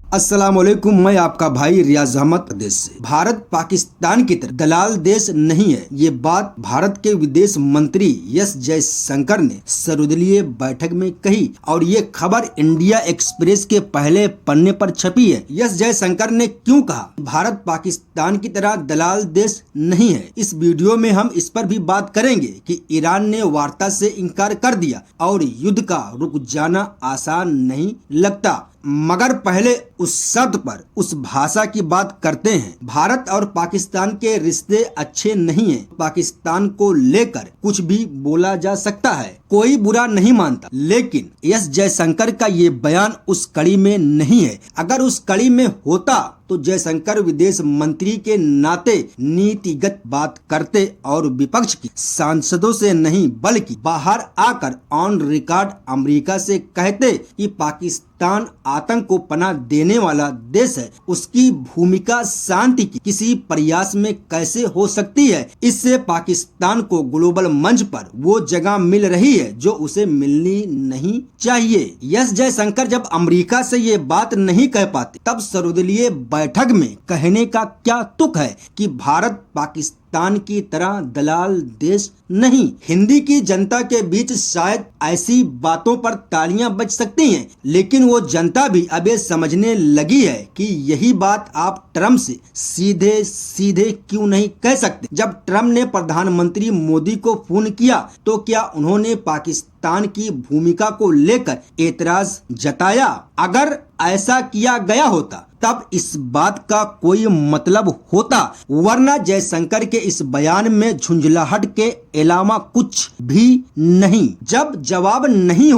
अस्सलामुअलैकुम, मैं आपका भाई रियाज अहमद प्रदेश से। भारत पाकिस्तान की तरह दलाल देश नहीं है, ये बात भारत के विदेश मंत्री एस जयशंकर ने सर्वदलीय बैठक में कही और ये खबर इंडिया एक्सप्रेस के पहले पन्ने पर छपी है। एस जयशंकर ने क्यों कहा भारत पाकिस्तान की तरह दलाल देश नहीं है, इस वीडियो में हम इस पर भी बात करेंगे कि ईरान ने वार्ता से इनकार कर दिया और युद्ध का रुक जाना आसान नहीं लगता। मगर पहले उस शब्द पर, उस भाषा की बात करते हैं। भारत और पाकिस्तान के रिश्ते अच्छे नहीं हैं। पाकिस्तान को लेकर कुछ भी बोला जा सकता है, कोई बुरा नहीं मानता, लेकिन एस जयशंकर का ये बयान उस कड़ी में नहीं है। अगर उस कड़ी में होता तो जयशंकर विदेश मंत्री के नाते नीतिगत बात करते और विपक्ष की सांसदों से नहीं बल्कि बाहर आकर ऑन रिकॉर्ड अमेरिका से कहते कि पाकिस्तान आतंक को पनाह देने वाला देश है, उसकी भूमिका शांति की किसी प्रयास में कैसे हो सकती है। इससे पाकिस्तान को ग्लोबल मंच पर वो जगह मिल रही है जो उसे मिलनी नहीं चाहिए। एस जयशंकर जब अमेरिका से ये बात नहीं कह पाते तब सर्वदलीय बैठक में कहने का क्या तुक है कि भारत पाकिस्तान की तरह दलाल देश नहीं। हिंदी की जनता के बीच शायद ऐसी बातों पर तालियां बज सकती हैं, लेकिन वो जनता भी अब ये समझने लगी है कि यही बात आप ट्रम्प से सीधे सीधे क्यों नहीं कह सकते। जब ट्रम्प ने प्रधानमंत्री मोदी को फोन किया तो क्या उन्होंने पाकिस्तान की भूमिका को लेकर एतराज जताया? अगर ऐसा किया गया होता तब इस बात का कोई मतलब होता, वरना जयशंकर के इस बयान में झुंझलाहट के अलावा कुछ भी नहीं। जब जवाब नहीं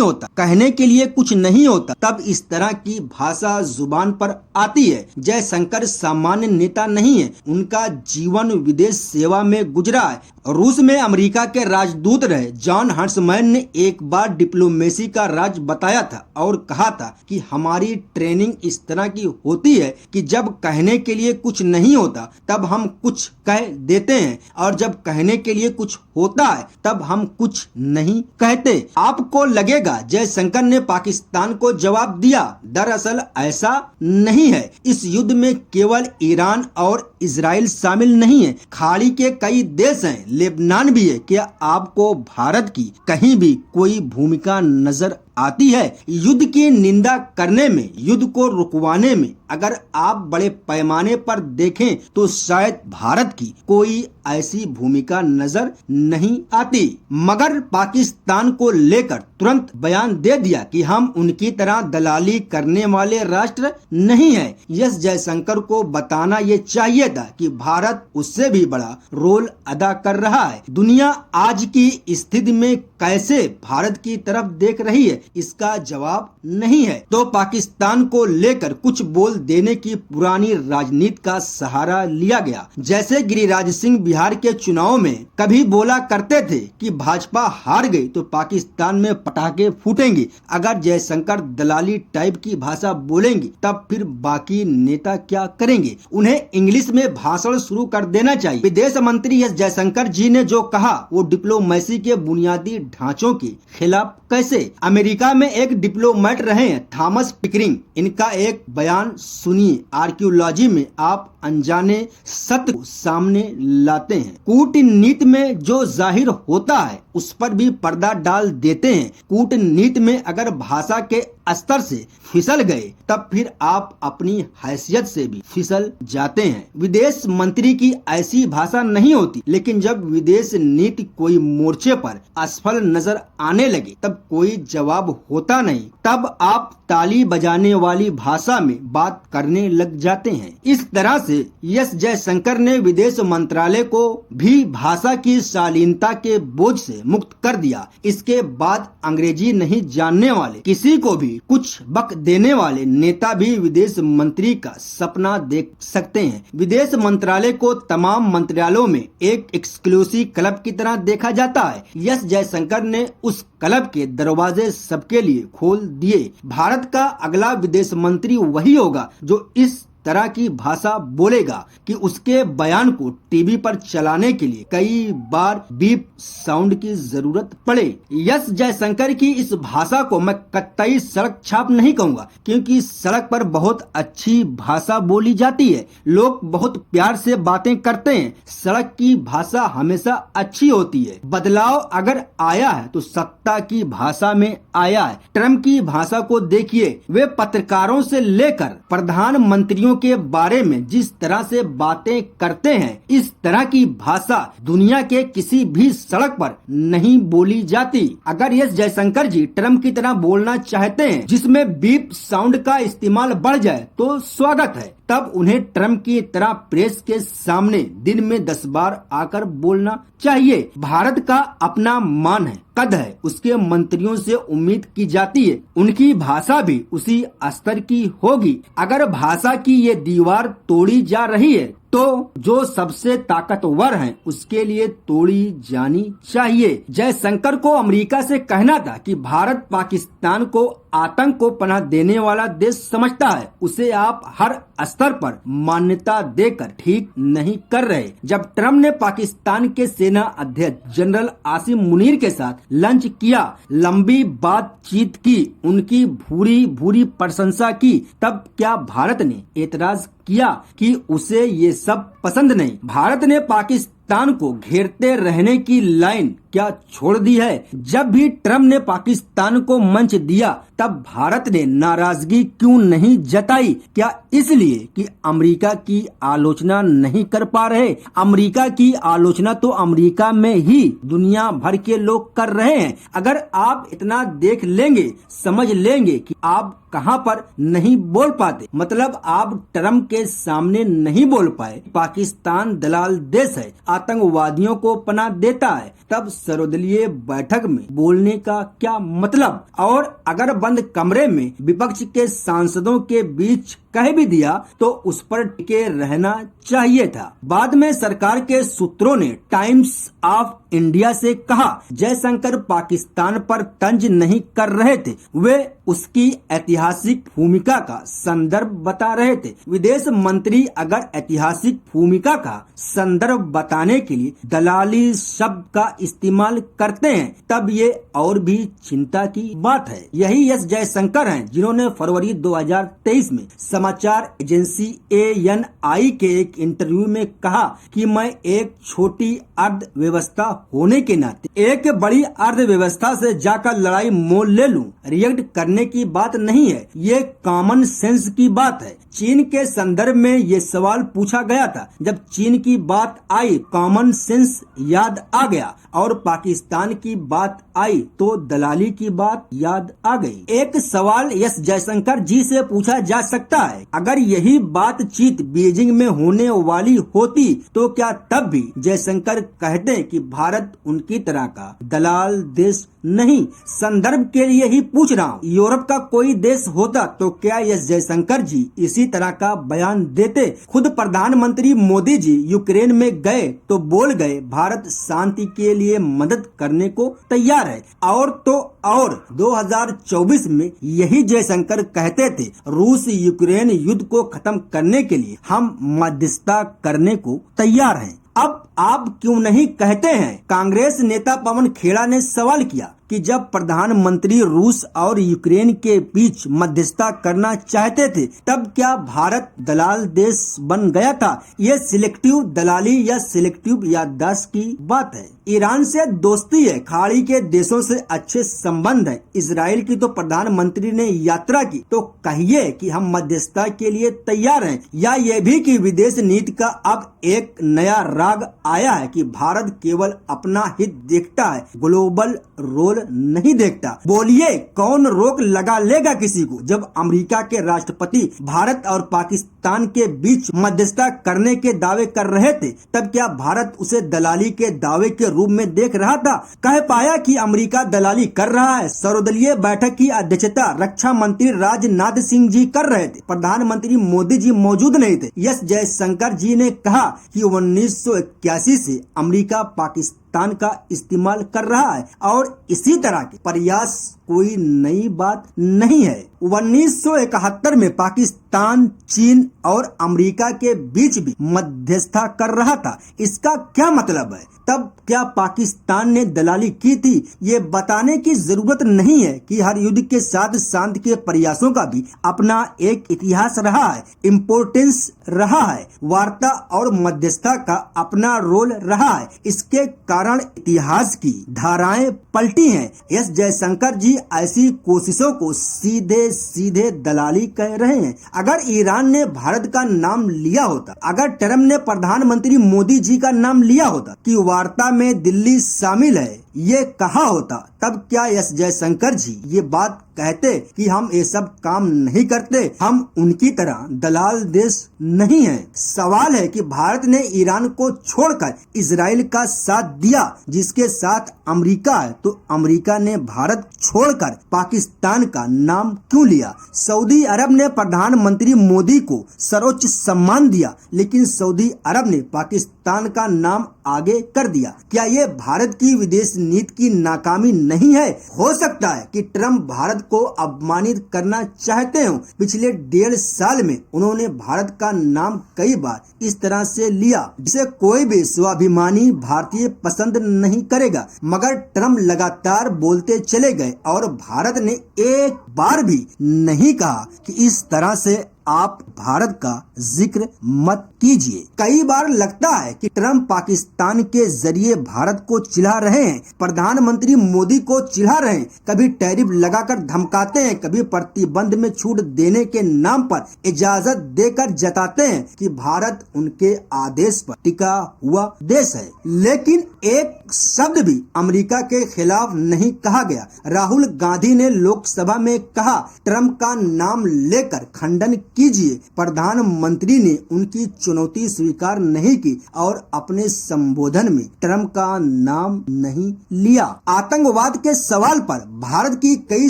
होता, कहने के लिए कुछ नहीं होता, तब इस तरह की भाषा जुबान पर आती है। जयशंकर सामान्य नेता नहीं है, उनका जीवन विदेश सेवा में गुजरा है। रूस में अमेरिका के राजदूत रहे जॉन हंट्समैन ने एक बार डिप्लोमेसी का राज बताया था और कहा था कि हमारी ट्रेनिंग इस तरह की होती है कि जब कहने के लिए कुछ नहीं होता तब हम कुछ कह देते हैं और जब कहने के लिए कुछ होता है तब हम कुछ नहीं कहते। आपको लगेगा जयशंकर ने पाकिस्तान को जवाब दिया, दरअसल ऐसा नहीं है। इस युद्ध में केवल ईरान और इजराइल शामिल नहीं है, खाड़ी के कई देश हैं, लेबनान भी है। क्या आपको भारत की कहीं भी कोई भूमिका नजर आती है? युद्ध की निंदा करने में, युद्ध को रुकवाने में अगर आप बड़े पैमाने पर देखें तो शायद भारत की कोई ऐसी भूमिका नजर नहीं आती। मगर पाकिस्तान को लेकर तुरंत बयान दे दिया कि हम उनकी तरह दलाली करने वाले राष्ट्र नहीं है। एस जयशंकर को बताना ये चाहिए था कि भारत उससे भी बड़ा रोल अदा कर रहा है। दुनिया आज की स्थिति में कैसे भारत की तरफ देख रही है, इसका जवाब नहीं है। तो पाकिस्तान को लेकर कुछ बोल देने की पुरानी राजनीति का सहारा लिया गया। जैसे गिरिराज सिंह बिहार के चुनाव में कभी बोला करते थे कि भाजपा हार गई तो पाकिस्तान में पटाखे फूटेंगे। अगर जयशंकर दलाली टाइप की भाषा बोलेंगे तब फिर बाकी नेता क्या करेंगे? उन्हें इंग्लिश में भाषण शुरू कर देना चाहिए। विदेश मंत्री एस जयशंकर जी ने जो कहा वो डिप्लोमेसी के बुनियादी ढांचों के खिलाफ कैसे? अमेरिका में एक डिप्लोमेट रहे हैं थॉमस पिकरिंग, इनका एक बयान सुनिए। आर्कियोलॉजी में आप अनजाने सत्य को सामने लाते हैं। कूटनीति में जो जाहिर होता है उस पर भी पर्दा डाल देते हैं। कूटनीति में अगर भाषा के स्तर से फिसल गए तब फिर आप अपनी हैसियत से भी फिसल जाते हैं। विदेश मंत्री की ऐसी भाषा नहीं होती, लेकिन जब विदेश नीति कोई मोर्चे पर असफल नजर आने लगे तब कोई जवाब होता नहीं, तब आप ताली बजाने वाली भाषा में बात करने लग जाते हैं। इस तरह से एस जयशंकर ने विदेश मंत्रालय को भी भाषा की शालीनता के बोझ से मुक्त कर दिया। इसके बाद अंग्रेजी नहीं जानने वाले किसी को भी कुछ बक देने वाले नेता भी विदेश मंत्री का सपना देख सकते हैं। विदेश मंत्रालय को तमाम मंत्रालयों में एक एक्सक्लूसिव क्लब की तरह देखा जाता है। एस जयशंकर ने उस क्लब के दरवाजे सबके लिए खोल दिए। भारत का अगला विदेश मंत्री वही होगा जो इस तरह की भाषा बोलेगा कि उसके बयान को टीवी पर चलाने के लिए कई बार बीप साउंड की जरूरत पड़े। एस जयशंकर की इस भाषा को मैं कतई सड़क छाप नहीं कहूँगा, क्योंकि सड़क पर बहुत अच्छी भाषा बोली जाती है, लोग बहुत प्यार से बातें करते हैं। सड़क की भाषा हमेशा अच्छी होती है। बदलाव अगर आया है तो सत्ता की भाषा में आया है। ट्रम्प की भाषा को देखिए, वे पत्रकारों से लेकर प्रधानमंत्रियों के बारे में जिस तरह से बातें करते हैं, इस तरह की भाषा दुनिया के किसी भी सड़क पर नहीं बोली जाती। अगर एस जयशंकर जी ट्रम्प की तरह बोलना चाहते हैं जिसमें बीप साउंड का इस्तेमाल बढ़ जाए तो स्वागत है, तब उन्हें ट्रम्प की तरह प्रेस के सामने दिन में 10 बार आकर बोलना चाहिए। भारत का अपना मान है, कद है, उसके मंत्रियों से उम्मीद की जाती है उनकी भाषा भी उसी स्तर की होगी। अगर भाषा की ये दीवार तोड़ी जा रही है तो जो सबसे ताकतवर हैं उसके लिए तोड़ी जानी चाहिए। जयशंकर को अमेरिका से कहना था कि भारत पाकिस्तान को आतंक को पनाह देने वाला देश समझता है, उसे आप हर स्तर पर मान्यता देकर ठीक नहीं कर रहे। जब ट्रम्प ने पाकिस्तान के सेना अध्यक्ष जनरल आसिम मुनीर के साथ लंच किया, लंबी बातचीत की, उनकी भूरी भूरी प्रशंसा की, तब क्या भारत ने एतराज किया कि उसे ये सब पसंद नहीं? भारत ने पाकिस्तान को घेरते रहने की लाइन क्या छोड़ दी है? जब भी ट्रम्प ने पाकिस्तान को मंच दिया तब भारत ने नाराजगी क्यों नहीं जताई? क्या इसलिए कि अमेरिका की आलोचना नहीं कर पा रहे? अमेरिका की आलोचना तो अमेरिका में ही दुनिया भर के लोग कर रहे हैं। अगर आप इतना देख लेंगे, समझ लेंगे कि आप कहां पर नहीं बोल पाते, मतलब आप ट्रम्प के सामने नहीं बोल पाए, पाकिस्तान दलाल देश है, आतंकवादियों को पनाह देता है, तब सर्वदलीय बैठक में बोलने का क्या मतलब? और अगर बंद कमरे में विपक्ष के सांसदों के बीच कह भी दिया तो उस पर टिके रहना चाहिए था। बाद में सरकार के सूत्रों ने टाइम्स ऑफ इंडिया से कहा जयशंकर पाकिस्तान पर तंज नहीं कर रहे थे, वे उसकी ऐतिहासिक भूमिका का संदर्भ बता रहे थे। विदेश मंत्री अगर ऐतिहासिक भूमिका का संदर्भ बताने के लिए दलाली शब्द का इस्तेमाल करते हैं तब ये और भी चिंता की बात है। यही एस जयशंकर हैं जिन्होंने फरवरी 2023 में समाचार एजेंसी ANI के एक इंटरव्यू में कहा कि मैं एक छोटी अर्थव्यवस्था होने के नाते एक बड़ी अर्थव्यवस्था से जाकर लड़ाई मोल ले लूं, रिएक्ट करने की बात नहीं है, ये कॉमन सेंस की बात है। चीन के संदर्भ में ये सवाल पूछा गया था, जब चीन की बात आई कॉमन सेंस याद आ गया और पाकिस्तान की बात आई तो दलाली की बात याद आ गई। एक सवाल एस जयशंकर जी से पूछा जा सकता है, अगर यही बातचीत बीजिंग में होने वाली होती तो क्या तब भी जयशंकर कहते कि भारत उनकी तरह का दलाल देश नहीं? संदर्भ के लिए ही पूछ रहा हूँ। यूरोप का कोई देश होता तो क्या एस जयशंकर जी इसी तरह का बयान देते? खुद प्रधानमंत्री मोदी जी यूक्रेन में गए तो बोल गए भारत शांति के लिए मदद करने को तैयार है, और तो और 2024 में यही जयशंकर कहते थे रूस यूक्रेन युद्ध को खत्म करने के लिए हम मध्यस्थता करने को तैयार हैं। अब आप क्यों नहीं कहते हैं? कांग्रेस नेता पवन खेड़ा ने सवाल किया कि जब प्रधानमंत्री रूस और यूक्रेन के बीच मध्यस्थता करना चाहते थे तब क्या भारत दलाल देश बन गया था? ये सिलेक्टिव दलाली या सिलेक्टिव याददाश्त की बात है। ईरान से दोस्ती है, खाड़ी के देशों से अच्छे संबंध है, इजराइल की तो प्रधानमंत्री ने यात्रा की, तो कहिए कि हम मध्यस्थता के लिए तैयार हैं। या ये भी कि विदेश नीति का अब एक नया राग आया है कि भारत केवल अपना हित देखता है, ग्लोबल रोल नहीं देखता। बोलिए कौन रोक लगा लेगा किसी को? जब अमेरिका के राष्ट्रपति भारत और पाकिस्तान के बीच मध्यस्थता करने के दावे कर रहे थे तब क्या भारत उसे दलाली के दावे के रूप में देख रहा था? कह पाया कि अमेरिका दलाली कर रहा है? सर्वदलीय बैठक की अध्यक्षता रक्षा मंत्री राजनाथ सिंह जी कर रहे थे, प्रधानमंत्री मोदी जी मौजूद नहीं थे। एस जयशंकर जी ने कहा कि 1981 से अमेरिका पाकिस्तान का इस्तेमाल कर रहा है और इसी तरह के प्रयास कोई नई बात नहीं है। 1971 में पाकिस्तान, चीन और अमेरिका के बीच भी मध्यस्थता कर रहा था। इसका क्या मतलब है? तब क्या पाकिस्तान ने दलाली की थी? ये बताने की जरूरत नहीं है कि हर युद्ध के साथ शांति के प्रयासों का भी अपना एक इतिहास रहा है, इम्पोर्टेंस रहा है, वार्ता और मध्यस्थता का अपना रोल रहा है। इसके कारण इतिहास की धाराएं पलटी हैं। एस जयशंकर जी ऐसी कोशिशों को सीधे सीधे दलाली कह रहे हैं। अगर ईरान ने भारत का नाम लिया होता, अगर ट्रम्प ने प्रधानमंत्री मोदी जी का नाम लिया होता कि वार्ता में दिल्ली शामिल है, ये कहा होता, तब क्या एस जयशंकर जी ये बात कहते कि हम ये सब काम नहीं करते, हम उनकी तरह दलाल देश नहीं है। सवाल है कि भारत ने ईरान को छोड़कर इजराइल का साथ दिया जिसके साथ अमेरिका है, तो अमेरिका ने भारत छोड़कर पाकिस्तान का नाम क्यों लिया? सऊदी अरब ने प्रधानमंत्री मोदी को सर्वोच्च सम्मान दिया, लेकिन सऊदी अरब ने पाकिस्तान का नाम आगे कर दिया। क्या ये भारत की विदेश नीति की नाकामी नहीं है? हो सकता है कि ट्रम्प भारत को अपमानित करना चाहते हो। पिछले 1.5 साल में उन्होंने भारत का नाम कई बार इस तरह से लिया जिसे कोई भी स्वाभिमानी भारतीय पसंद नहीं करेगा, मगर ट्रम्प लगातार बोलते चले गए और भारत ने एक बार भी नहीं कहा कि इस तरह से आप भारत का जिक्र मत कीजिए। कई बार लगता है कि ट्रम्प पाकिस्तान के जरिए भारत को चिढ़ा रहे हैं, प्रधानमंत्री मोदी को चिढ़ा रहे हैं। कभी टैरिफ लगाकर धमकाते हैं, कभी प्रतिबंध में छूट देने के नाम पर इजाजत देकर जताते हैं कि भारत उनके आदेश पर टिका हुआ देश है, लेकिन एक शब्द भी अमेरिका के खिलाफ नहीं कहा गया। राहुल गांधी ने लोकसभा में कहा, ट्रम्प का नाम लेकर खंडन कीजिए। प्रधानमंत्री ने उनकी चुनौती स्वीकार नहीं की और अपने संबोधन में ट्रम्प का नाम नहीं लिया। आतंकवाद के सवाल पर भारत की कई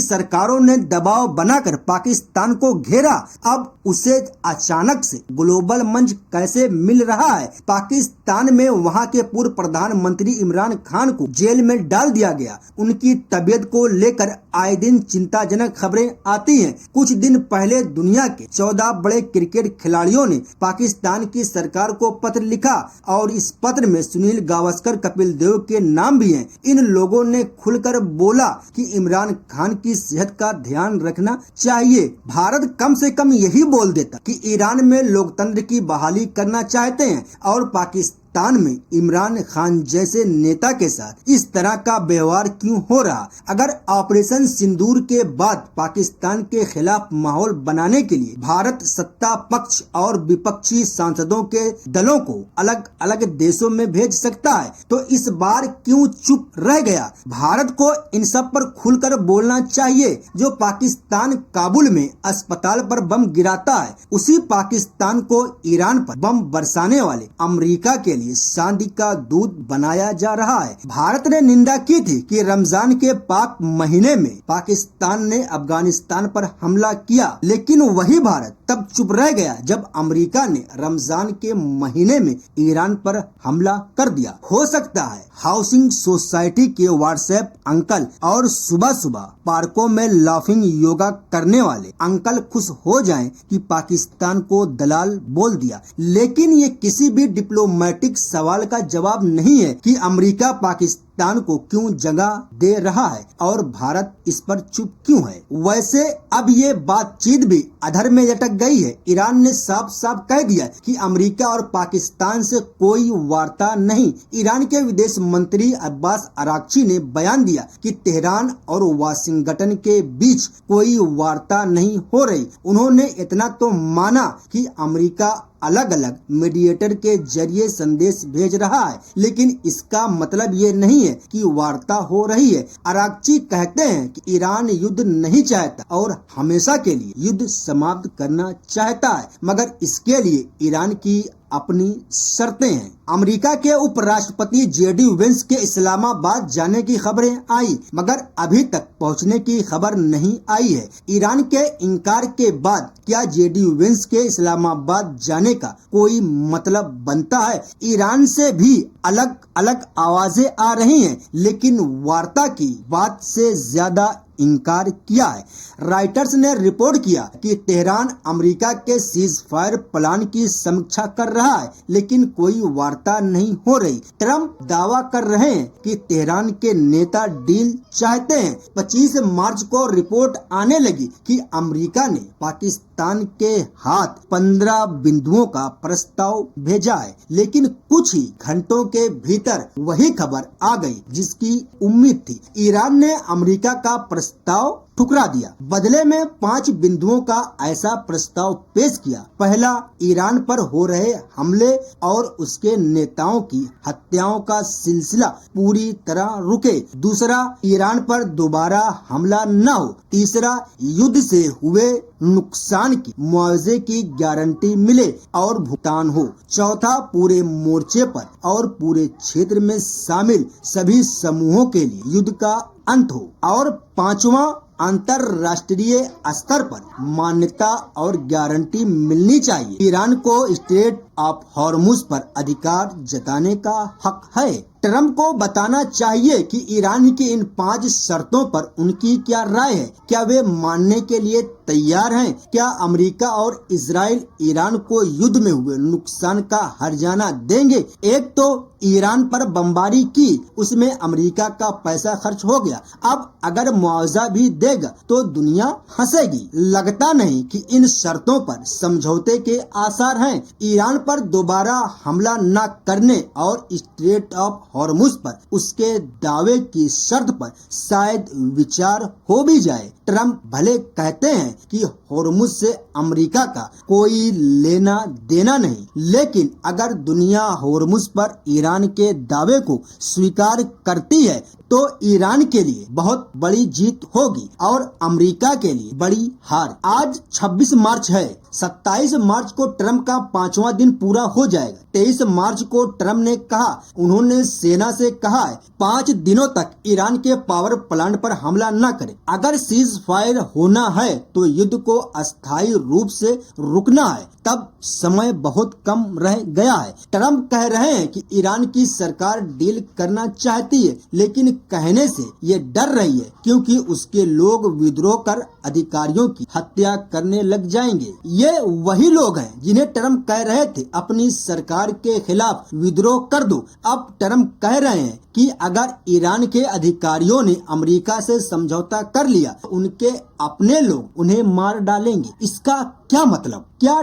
सरकारों ने दबाव बनाकर पाकिस्तान को घेरा। अब उसे अचानक से ग्लोबल मंच कैसे मिल रहा है? पाकिस्तान में वहां के पूर्व प्रधानमंत्री इमरान खान को जेल में डाल दिया गया। उनकी तबीयत को लेकर आए दिन चिंताजनक खबरें आती हैं। कुछ दिन पहले दुनिया के 14 बड़े क्रिकेट खिलाड़ियों ने पाकिस्तान की सरकार को पत्र लिखा और इस पत्र में सुनील गावस्कर, कपिल देव के नाम भी हैं। इन लोगों ने खुलकर बोला कि इमरान खान की सेहत का ध्यान रखना चाहिए। भारत कम से कम यही बोल देता कि ईरान में लोकतंत्र की बहाली करना चाहते हैं और पाकिस्तान में इमरान खान जैसे नेता के साथ इस तरह का व्यवहार क्यों हो रहा? अगर ऑपरेशन सिंदूर के बाद पाकिस्तान के खिलाफ माहौल बनाने के लिए भारत सत्ता पक्ष और विपक्षी सांसदों के दलों को अलग अलग देशों में भेज सकता है, तो इस बार क्यों चुप रह गया? भारत को इन सब पर खुलकर बोलना चाहिए। जो पाकिस्तान काबुल में अस्पताल पर बम गिराता है, उसी पाकिस्तान को ईरान पर बम बरसाने वाले अमेरिका के लिए शांति का दूत बनाया जा रहा है। भारत ने निंदा की थी कि रमजान के पाक महीने में पाकिस्तान ने अफगानिस्तान पर हमला किया, लेकिन वही भारत तब चुप रह गया जब अमेरिका ने रमजान के महीने में ईरान पर हमला कर दिया। हो सकता है हाउसिंग सोसाइटी के व्हाट्सएप अंकल और सुबह सुबह पार्कों में लाफिंग योगा करने वाले अंकल खुश हो जाएं कि पाकिस्तान को दलाल बोल दिया, लेकिन ये किसी भी डिप्लोमेटिक सवाल का जवाब नहीं है कि अमेरिका पाकिस्तान को क्यों जगह दे रहा है और भारत इस पर चुप क्यों है। वैसे अब ये बातचीत भी अधर में लटक गई है। ईरान ने साफ साफ कह दिया कि अमेरिका और पाकिस्तान से कोई वार्ता नहीं। ईरान के विदेश मंत्री अब्बास अराक्ची ने बयान दिया कि तेहरान और वाशिंगटन के बीच कोई वार्ता नहीं हो रही। उन्होंने इतना तो माना कि अमेरिका अलग अलग मीडिएटर के जरिए संदेश भेज रहा है, लेकिन इसका मतलब ये नहीं है कि वार्ता हो रही है। अराक्ची कहते हैं कि ईरान युद्ध नहीं चाहता और हमेशा के लिए युद्ध समाप्त करना चाहता है, मगर इसके लिए ईरान की अपनी शर्तें हैं। अमेरिका के उपराष्ट्रपति जेडी वेंस के इस्लामाबाद जाने की खबरें आई, मगर अभी तक पहुंचने की खबर नहीं आई है। ईरान के इनकार के बाद क्या जेडी वेंस के इस्लामाबाद जाने का कोई मतलब बनता है? ईरान से भी अलग अलग आवाजें आ रही हैं, लेकिन वार्ता की बात से ज्यादा इनकार किया है। राइटर्स ने रिपोर्ट किया कि तेहरान अमेरिका के सीज फायर प्लान की समीक्षा कर रहा है, लेकिन कोई वार्ता नहीं हो रही। ट्रंप दावा कर रहे हैं कि तेहरान के नेता डील चाहते हैं। 25 मार्च को रिपोर्ट आने लगी कि अमेरिका ने पाकिस्तान के हाथ 15 बिंदुओं का प्रस्ताव भेजा है, लेकिन कुछ ही घंटों के भीतर वही खबर आ गई जिसकी उम्मीद थी। ईरान ने अमेरिका का प्रस्ताव ठुकरा दिया। बदले में 5 बिंदुओं का ऐसा प्रस्ताव पेश किया। पहला, ईरान पर हो रहे हमले और उसके नेताओं की हत्याओं का सिलसिला पूरी तरह रुके। दूसरा, ईरान पर दोबारा हमला न हो। तीसरा, युद्ध से हुए नुकसान की मुआवजे की गारंटी मिले और भुगतान हो। चौथा, पूरे मोर्चे पर और पूरे क्षेत्र में शामिल सभी समूहों के लिए युद्ध का अंत हो। और पांचवा, अंतरराष्ट्रीय स्तर पर मान्यता और गारंटी मिलनी चाहिए। ईरान को स्ट्रेट ऑफ हॉर्मुज पर अधिकार जताने का हक है। ट्रंप को बताना चाहिए कि ईरान की इन 5 शर्तों पर उनकी क्या राय है। क्या वे मानने के लिए तैयार हैं? क्या अमेरिका और इजराइल ईरान को युद्ध में हुए नुकसान का हर्जाना देंगे? एक तो ईरान पर बमबारी की, उसमें अमेरिका का पैसा खर्च हो गया। अब अगर मुआवजा भी देगा तो दुनिया हंसेगी। लगता नहीं कि इन शर्तों पर समझौते के आसार हैं। ईरान पर दोबारा हमला न करने और स्ट्रेट ऑफ हॉर्मुज पर उसके दावे की शर्त पर शायद विचार हो भी जाए। ट्रंप भले कहते हैं कि हॉर्मुज से अमेरिका का कोई लेना देना नहीं, लेकिन अगर दुनिया हॉर्मुज पर ईरान के दावे को स्वीकार करती है तो ईरान के लिए बहुत बड़ी जीत होगी और अमेरिका के लिए बड़ी हार। आज 26 मार्च है। 27 मार्च को ट्रंप का 5वां दिन पूरा हो जाएगा। 23 मार्च को ट्रंप ने कहा, उन्होंने सेना से कहा है 5 दिनों तक ईरान के पावर प्लांट पर हमला न करे। अगर सीज फायर होना है तो युद्ध को अस्थायी रूप से रुकना है। तब समय बहुत कम रह गया है। ट्रंप कह रहे हैं कि ईरान की सरकार डील करना चाहती है, लेकिन कहने से ये डर रही है क्योंकि उसके लोग विद्रोह कर अधिकारियों की हत्या करने लग जाएंगे। ये वही लोग हैं जिन्हें ट्रंप कह रहे थे अपनी सरकार के खिलाफ विद्रोह कर दो। अब ट्रंप कह रहे हैं कि अगर ईरान के अधिकारियों ने अमेरिका से समझौता कर लिया तो उनके अपने लोग उन्हें मार डालेंगे। इसका क्या मतलब? क्या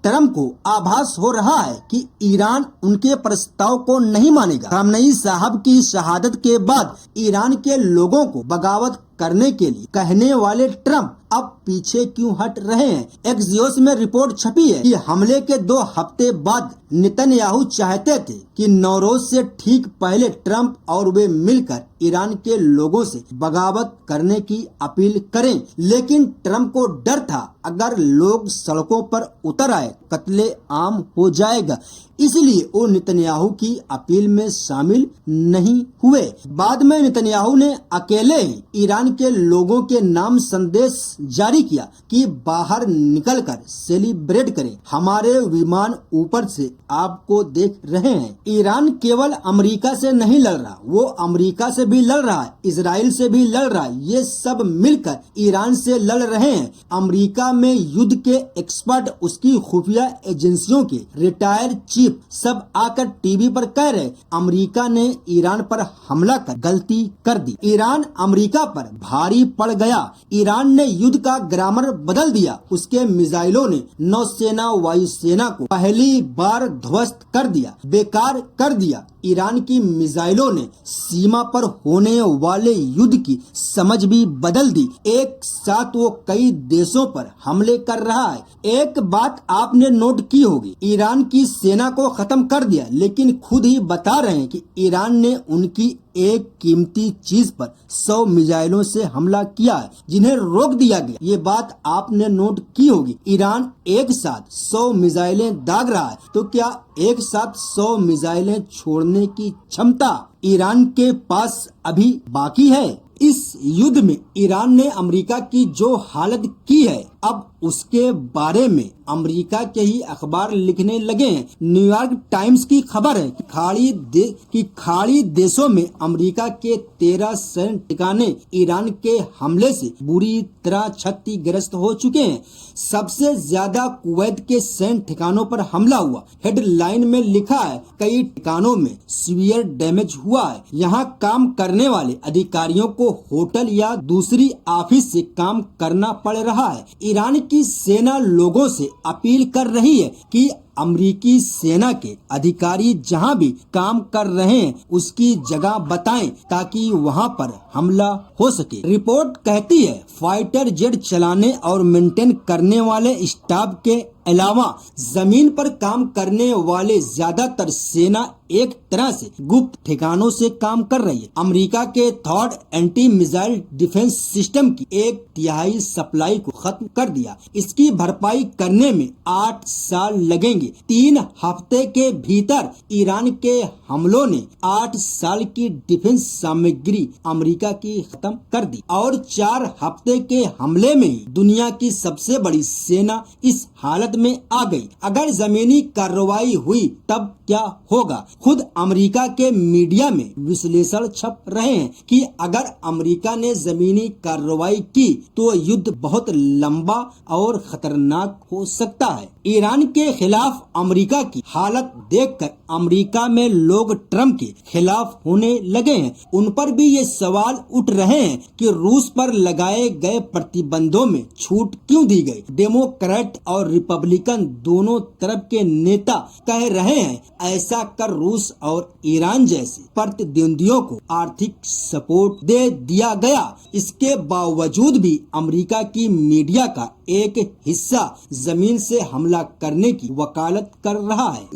ट्रंप को आभास हो रहा है कि ईरान उनके प्रस्ताव को नहीं मानेगा? खamenei साहब की शहादत के बाद ईरान के लोगों को बगावत करने के लिए कहने वाले ट्रंप अब पीछे क्यों हट रहे हैं? एक्सियोस में रिपोर्ट छपी है कि हमले के 2 हफ्ते बाद नेतन्याहू चाहते थे कि नौरोज से ठीक पहले ट्रंप और वे मिलकर ईरान के लोगों से बगावत करने की अपील करें, लेकिन ट्रंप को डर था अगर लोग सड़कों पर उतर आए कत्ले आम हो जाएगा, इसलिए वो नेतन्याहू की अपील में शामिल नहीं हुए। बाद में नेतन्याहू ने अकेले ही ईरान के लोगों के नाम संदेश जारी किया कि बाहर निकलकर सेलिब्रेट करें, हमारे विमान ऊपर से आपको देख रहे हैं। ईरान केवल अमेरिका से नहीं लड़ रहा, वो अमेरिका से भी लड़ रहा है, इजराइल से भी लड़ रहा है। ये सब मिलकर ईरान से लड़ रहे हैं। अमेरिका में युद्ध के एक्सपर्ट, उसकी खुफिया एजेंसियों के रिटायर्ड चीफ सब आकर टीवी पर कह रहे अमेरिका ने ईरान पर हमला कर गलती कर दी। ईरान अमेरिका पर भारी पड़ गया। ईरान ने युद्ध का ग्रामर बदल दिया। उसके मिसाइलों ने नौसेना वायुसेना को पहली बार ध्वस्त कर दिया, बेकार कर दिया। ईरान की मिसाइलों ने सीमा पर होने वाले युद्ध की समझ भी बदल दी। एक साथ वो कई देशों पर हमले कर रहा है। एक बात आपने नोट की होगी, ईरान की सेना को खत्म कर दिया, लेकिन खुद ही बता रहे हैं कि ईरान ने उनकी एक कीमती चीज पर 100 मिसाइलों से हमला किया है, जिन्हें रोक दिया गया। ये बात आपने नोट की होगी। ईरान एक साथ 100 मिसाइलें दाग रहा है, तो क्या एक साथ 100 मिसाइलें छोड़ने की क्षमता ईरान के पास अभी बाकी है? इस युद्ध में ईरान ने अमेरिका की जो हालत की है अब उसके बारे में अमेरिका के ही अखबार लिखने लगे हैं। न्यूयॉर्क टाइम्स की खबर है कि खाड़ी देशों में अमेरिका के 13 सैन्य ठिकाने ईरान के हमले से बुरी तरह क्षतिग्रस्त हो चुके हैं। सबसे ज्यादा कुवैत के सैन्य ठिकानों पर हमला हुआ। हेडलाइन में लिखा है कई ठिकानों में सीवियर डैमेज हुआ है। यहाँ काम करने वाले अधिकारियों को होटल या दूसरी ऑफिस से काम करना पड़ रहा है। ईरान की सेना लोगों से अपील कर रही है कि अमेरिकी सेना के अधिकारी जहां भी काम कर रहे हैं उसकी जगह बताएं ताकि वहां पर हमला हो सके। रिपोर्ट कहती है फाइटर जेट चलाने और मेंटेन करने वाले स्टाफ के अलावा जमीन पर काम करने वाले ज्यादातर सेना एक तरह से गुप्त ठिकानों से काम कर रही है। अमेरिका के third anti missile defence system की 1/3 सप्लाई को खत्म कर दिया। इसकी भरपाई करने में 8 साल लगेंगे। 3 हफ्ते के भीतर ईरान के हमलों ने 8 साल की डिफेंस सामग्री अमेरिका की खत्म कर दी और 4 हफ्ते के हमले में ही दुनिया की सबसे बड़ी सेना इस हालत में आ गई। अगर जमीनी कार्रवाई हुई तब क्या होगा? खुद अमेरिका के मीडिया में विश्लेषण छप रहे हैं कि अगर अमेरिका ने जमीनी कार्रवाई की तो युद्ध बहुत लंबा और खतरनाक हो सकता है। ईरान के खिलाफ अमेरिका की हालत देखकर अमेरिका में लोग ट्रम्प के खिलाफ होने लगे हैं। उन पर भी ये सवाल उठ रहे हैं कि रूस पर लगाए गए प्रतिबंधों में छूट क्यों दी गई। डेमोक्रेट और रिपब्लिकन दोनों तरफ के नेता कह रहे हैं ऐसा कर रूस और ईरान जैसे प्रतिद्वंदियों को आर्थिक सपोर्ट दे दिया गया। इसके बावजूद भी अमेरिका की मीडिया का एक हिस्सा जमीन से हमला करने की वकालत कर रहा है।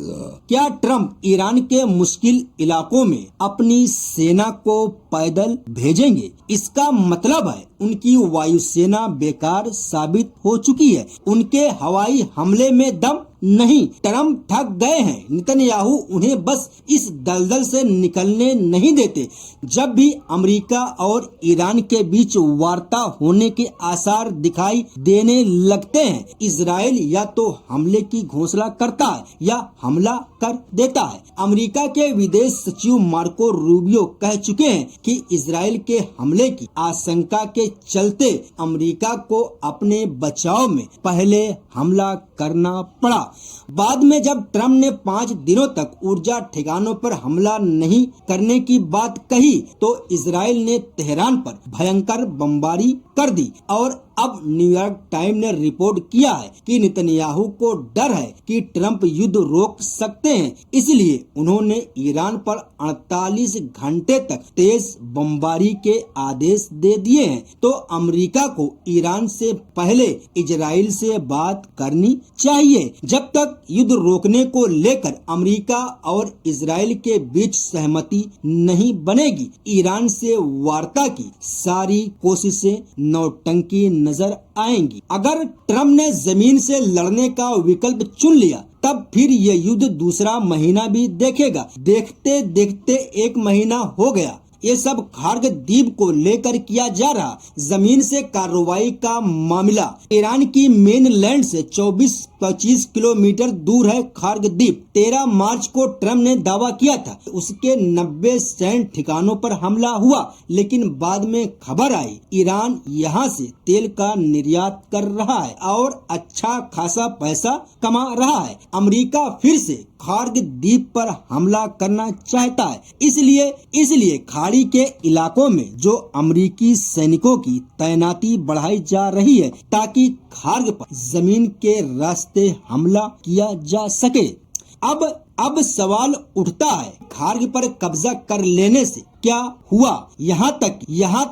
क्या ट्रम्प ईरान के मुश्किल इलाकों में अपनी सेना को पैदल भेजेंगे? इसका मतलब है उनकी वायुसेना बेकार साबित हो चुकी है। उनके हवाई हमले में दम नहीं। ट्रम्प थक गए हैं। नेतन्याहू उन्हें बस इस दलदल से निकलने नहीं देते। जब भी अमेरिका और ईरान के बीच वार्ता होने के आसार दिखाई देने लगते हैं, इजराइल या तो हमले की घोषणा करता है या हमला कर देता है। अमेरिका के विदेश सचिव मार्को रूबियो कह चुके हैं कि इजराइल के हमले की आशंका के चलते अमेरिका को अपने बचाव में पहले हमला करना पड़ा। बाद में जब ट्रम्प ने 5 दिनों तक ऊर्जा ठिकानों पर हमला नहीं करने की बात कही तो इजराइल ने तेहरान पर भयंकर बमबारी कर दी। और अब न्यूयॉर्क टाइम ने रिपोर्ट किया है कि नेतन्याहू को डर है कि ट्रम्प युद्ध रोक सकते हैं, इसलिए उन्होंने ईरान पर 48 घंटे तक तेज बमबारी के आदेश दे दिए हैं। तो अमेरिका को ईरान से पहले इजराइल से बात करनी चाहिए। जब तक युद्ध रोकने को लेकर अमेरिका और इजराइल के बीच सहमति नहीं बनेगी, ईरान से वार्ता की सारी कोशिशें नौटंकी नजर आएंगी। अगर ट्रम्प ने जमीन से लड़ने का विकल्प चुन लिया तब फिर ये युद्ध दूसरा महीना भी देखेगा। देखते देखते 1 महीना हो गया। ये सब खार्ग द्वीप को लेकर किया जा रहा जमीन से कार्रवाई का मामला। ईरान की मेन लैंड से 24-25 किलोमीटर दूर है खार्ग द्वीप। 13 मार्च को ट्रम्प ने दावा किया था उसके 90 सैन्य ठिकानों पर हमला हुआ, लेकिन बाद में खबर आई ईरान यहाँ से तेल का निर्यात कर रहा है और अच्छा खासा पैसा कमा रहा है। अमेरिका फिर से खार्ग द्वीप पर हमला करना चाहता है। इसलिए खाड़ी के इलाकों में जो अमेरिकी सैनिकों की तैनाती बढ़ाई जा रही है ताकि खार्ग पर जमीन के रास्ते हमला किया जा सके। अब सवाल उठता है खार्ग पर कब्जा कर लेने से क्या हुआ? यहाँ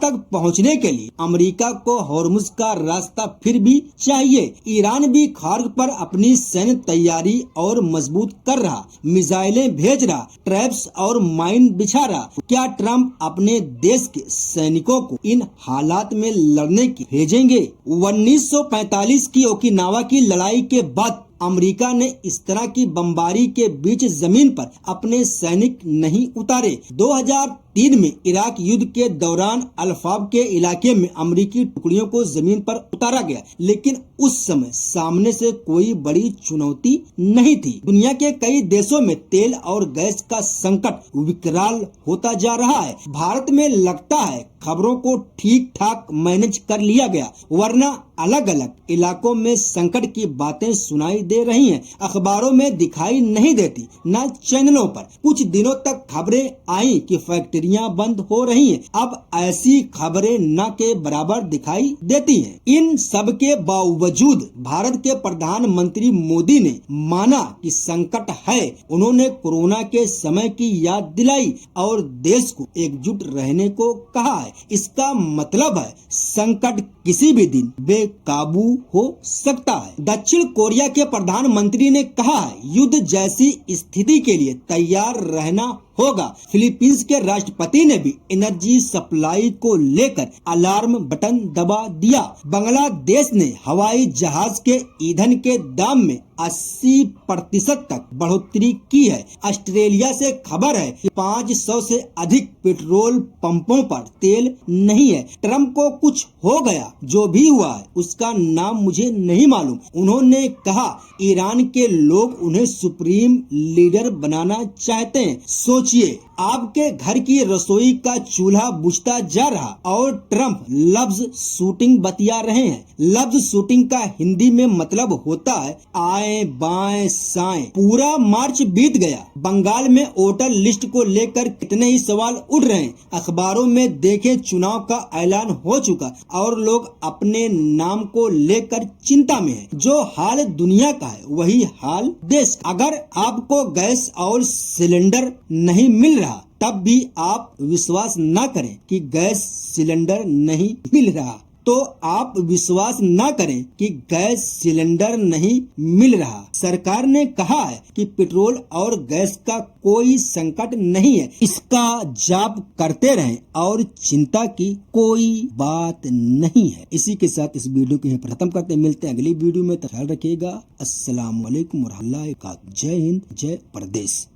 तक पहुँचने के लिए अमेरिका को हॉर्मुज का रास्ता फिर भी चाहिए। ईरान भी खार्ग पर अपनी सैन्य तैयारी और मजबूत कर रहा, मिसाइलें भेज रहा, ट्रैप्स और माइन बिछा रहा। क्या ट्रम्प अपने देश के सैनिकों को इन हालात में लड़ने की भेजेंगे? 1945 की ओकिनावा की लड़ाई के बाद अमेरिका ने इस तरह की बमबारी के बीच जमीन पर अपने सैनिक नहीं उतारे। 2003 में इराक युद्ध के दौरान अल-फाब के इलाके में अमेरिकी टुकड़ियों को जमीन पर उतारा गया, लेकिन उस समय सामने से कोई बड़ी चुनौती नहीं थी। दुनिया के कई देशों में तेल और गैस का संकट विकराल होता जा रहा है। भारत में लगता है खबरों को ठीक ठाक मैनेज कर लिया गया, वरना अलग अलग इलाकों में संकट की बातें सुनाई दे रही हैं, अखबारों में दिखाई नहीं देती, न चैनलों पर। कुछ दिनों तक खबरें आई कि फैक्ट्रियां बंद हो रही हैं, अब ऐसी खबरें न के बराबर दिखाई देती हैं। इन सब के बावजूद भारत के प्रधानमंत्री मोदी ने माना कि संकट है। उन्होंने कोरोना के समय की याद दिलाई और देश को एकजुट रहने को कहा है। इसका मतलब है संकट किसी भी दिन बेकाबू हो सकता है। दक्षिण कोरिया के प्रधानमंत्री ने कहा है युद्ध जैसी स्थिति के लिए तैयार रहना होगा। फिलीपींस के राष्ट्रपति ने भी एनर्जी सप्लाई को लेकर अलार्म बटन दबा दिया। बांग्लादेश ने हवाई जहाज के ईंधन के दाम में 80% तक बढ़ोतरी की है। ऑस्ट्रेलिया से खबर है कि 500 से अधिक पेट्रोल पंपों पर तेल नहीं है। ट्रंप को कुछ हो गया, जो भी हुआ है उसका नाम मुझे नहीं मालूम। उन्होंने कहा ईरान के लोग उन्हें सुप्रीम लीडर बनाना चाहते हैं। सोचिए, आपके घर की रसोई का चूल्हा बुझता जा रहा और ट्रंप लफ्ज शूटिंग बतिया रहे हैं। लफ्ज शूटिंग का हिंदी में मतलब होता है आए बाएं साएं। पूरा मार्च बीत गया। बंगाल में वोटर लिस्ट को लेकर कितने ही सवाल उठ रहे हैं। अखबारों में देखें चुनाव का ऐलान हो चुका और लोग अपने नाम को लेकर चिंता में हैं। जो हाल दुनिया का है वही हाल देश का। अगर आपको गैस और सिलेंडर नहीं मिल रहा तब भी आप विश्वास न करें कि गैस सिलेंडर नहीं मिल रहा, तो आप विश्वास न करें कि गैस सिलेंडर नहीं मिल रहा। सरकार ने कहा है कि पेट्रोल और गैस का कोई संकट नहीं है, इसका जाप करते रहें और चिंता की कोई बात नहीं है। इसी के साथ इस वीडियो को यहाँ खत्म करते हैं। मिलते हैं अगली वीडियो में। ख्याल रखिएगा। अस्सलाम वालेकुम व रहमतुल्लाहि व बरकातहू। जय हिंद, जय प्रदेश।